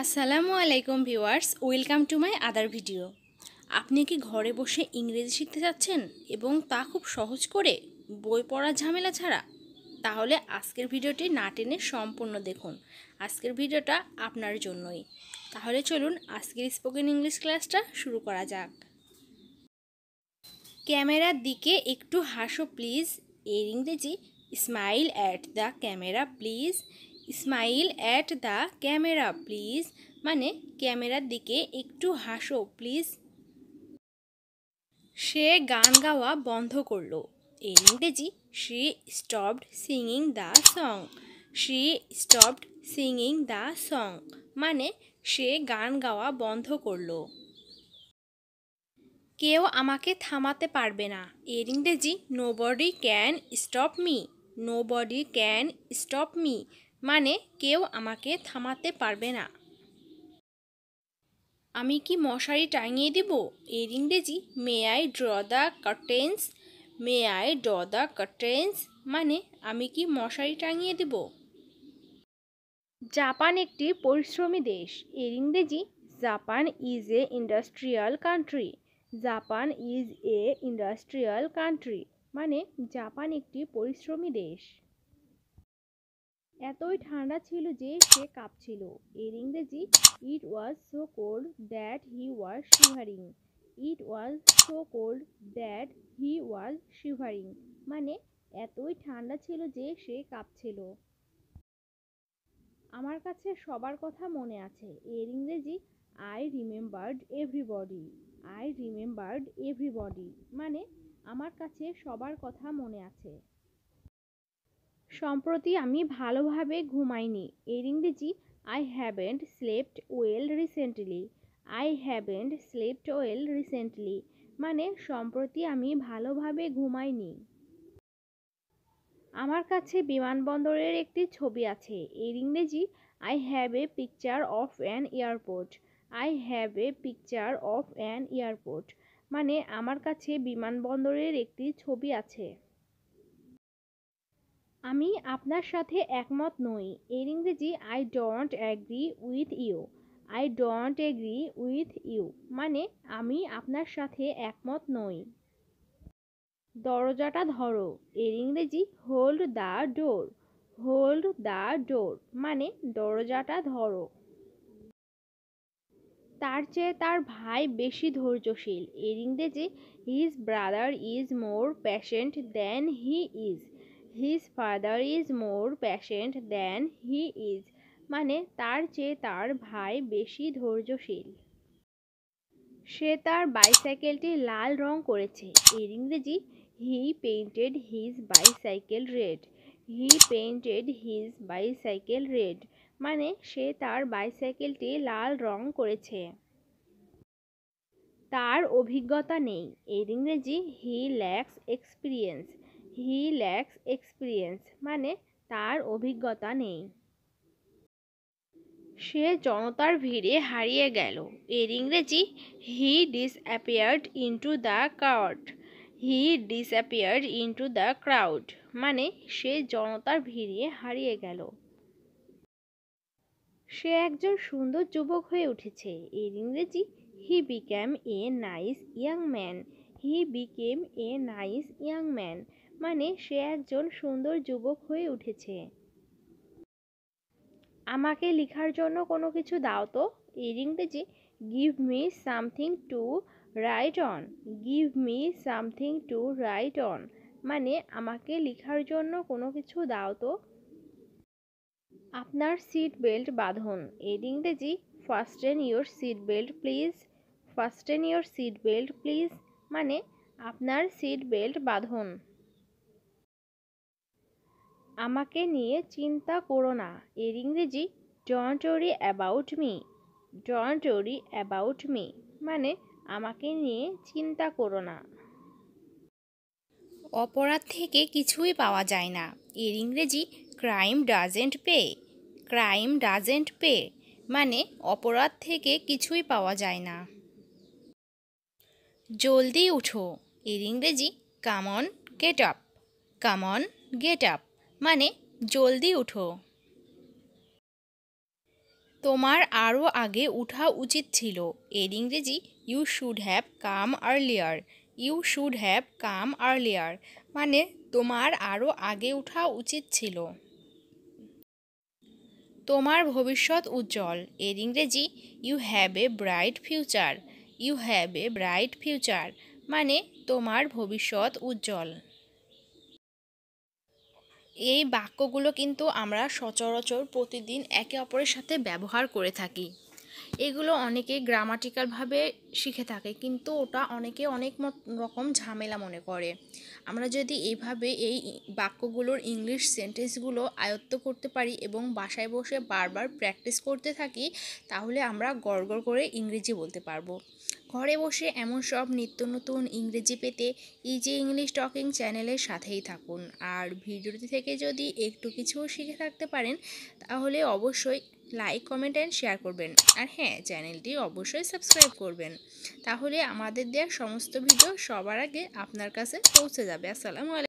আসসালামু আলাইকুম viewers, welcome to my other video. আপনি কি ঘরে বসে ইংরেজি শিখতে যাচ্ছেন এবং তা খুব সহজ করে, বই পড়ার ঝামেলা ছাড়া? তাহলে আজকের ভিডিওটি না টেনে সম্পূর্ণ দেখুন। আজকের ভিডিওটা আপনার জন্যই। তাহলে চলুন আজকের স্পোকেন ইংলিশ ক্লাসটা শুরু করা যাক। ক্যামেরার দিকে একটু হাসো প্লিজ, এর ইংরেজি smile at the camera please. Smile at the camera please মানে ক্যামেরার দিকে একটু হাসো প্লিজ। সে গান গাওয়া বন্ধ করলো, এর ইংরেজি she stopped singing the song. She stopped singing the song মানে সে গান গাওয়া বন্ধ করলো। কেউ আমাকে থামাতে পারবে না, এর ইংরেজি nobody can stop me. Nobody can stop me মানে কেউ আমাকে থামাতে পারবে না। আমি কি মশারি টাঙিয়ে দিব, এর ইংরেজি may I draw the curtains. May I draw the curtains মানে আমি কি মশারি টাঙিয়ে দিব। জাপান একটি পরিশ্রমী দেশ, এর ইংরেজি Japan is a industrial country. Japan is a industrial country মানে জাপান একটি পরিশ্রমী দেশ। এতই ঠান্ডা ছিল যে সে কাঁপছিল, এর ইংরেজি it was so cold that he was shivering. It was so cold that he was shivering মানে এতই ঠান্ডা ছিল যে সে কাঁপছিল। আমার কাছে সবার কথা মনে আছে, এর ইংরেজি I remembered everybody. I remembered everybody মানে আমার কাছে সবার কথা মনে আছে। সম্প্রতি আমি ভালোভাবে ঘুমাইনি, এর ইংরেজি I haven't slept well recently. I haven't slept well recently মানে সম্প্রতি আমি ভালোভাবে ঘুমাইনি। আমার কাছে বিমানবন্দরের একটি ছবি আছে, এর ইংরেজি I have a picture of an airport. I have a picture of an airport মানে আমার কাছে বিমানবন্দরের একটি ছবি আছে। আমি আপনার সাথে একমত নই, এর ইংরেজি I don't agree with you. I don't agree with you মানে আমি আপনার সাথে একমত নই। দরজাটা ধরো, এর ইংরেজি hold the door. Hold the door মানে দরজাটা ধরো। তার চেয়ে তার ভাই বেশি ধৈর্যশীল, এর ইংরেজি his brother is more patient than he is. His father is more patient than he is মানে তার চেয়ে তার ভাই বেশি ধৈর্যশীল। সে তার বাইসাইকেলটি লাল রং করেছে, এর ইংরেজি হি পেইন্টেড হিজ বাইসাইকেল রেড। হি পেইন্টেড হিজ বাইসাইকেল রেড মানে সে তার বাইসাইকেলটি লাল রং করেছে। তার অভিজ্ঞতা নেই, এর ইংরেজি হি ল্যাক্স এক্সপিরিয়েন্স। হি ল্যাক্স এক্সপিরিয়েন্স মানে তার অভিজ্ঞতা নেই। সে জনতার ভিড়ে হারিয়ে গেল, এর ইংরেজি he disappeared into the crowd. He disappeared into the crowd মানে সে জনতার ভিড়ে হারিয়ে গেল। সে একজন সুন্দর যুবক হয়ে উঠেছে, এর ইংরেজি he became a nice young man. He became a nice young man মানে সে একজন সুন্দর যুবক হয়ে উঠেছে। আমাকে লেখার জন্য কোনো কিছু দাও তো, এর ইংরেজি give me something to right on. Give me something to right on মানে আমাকে লেখার জন্য কোনো কিছু দাও তো। আপনার সিট বেল্ট বাঁধুন, এর ইংরেজি fasten your seat belt please. Fasten your seat belt please মানে আপনার সিট বেল্ট বাঁধুন। আমাকে নিয়ে চিন্তা করো না, এর ইংরেজি don't worry about me. Don't worry about me মানে আমাকে নিয়ে চিন্তা করো না। অপরাধ থেকে কিছুই পাওয়া যায় না, এর ইংরেজি crime doesn't pay. Crime doesn't pay মানে অপরাধ থেকে কিছুই পাওয়া যায় না। জলদি উঠো, এর ইংরেজি come on get up. Come on get up মানে জলদি উঠো। তোমার আরও আগে ওঠা উচিত ছিল। এর ইংরেজি you should have come earlier. You should have come earlier মানে তোমার আরও আগে ওঠা উচিত ছিল। তোমার ভবিষ্যৎ উজ্জ্বল। এর ইংরেজি you have a bright future. You have a bright future মানে তোমার ভবিষ্যৎ উজ্জ্বল। এই বাক্যগুলো কিন্তু আমরা সচরাচর প্রতিদিন একে অপরের সাথে ব্যবহার করে থাকি। এগুলো অনেকে গ্রামাটিক্যালভাবে শিখে থাকে, কিন্তু ওটা অনেকে অনেক রকম ঝামেলা মনে করে। আমরা যদি এইভাবে এই বাক্যগুলোর ইংলিশ সেন্টেন্সগুলো আয়ত্ত করতে পারি এবং বাসায় বসে বারবার প্র্যাকটিস করতে থাকি, তাহলে আমরা গড়গড় করে ইংরেজি বলতে পারবো। ঘরে বসে এমন সব নিত্য নতুন ইংরেজি পেতে ইজি ইংলিশ টকিং চ্যানেলের সাথেই থাকুন। আর ভিডিওটি থেকে যদি একটু কিছু শিখে থাকতে পারেন, তাহলে অবশ্যই লাইক, কমেন্ট অ্যান্ড শেয়ার করবেন। আর হ্যাঁ, চ্যানেলটি অবশ্যই সাবস্ক্রাইব করবেন, তাহলে আমাদের দেওয়া সমস্ত ভিডিও সবার আগে আপনার কাছে পৌঁছে যাবে। আসসালামু আলাইকুম।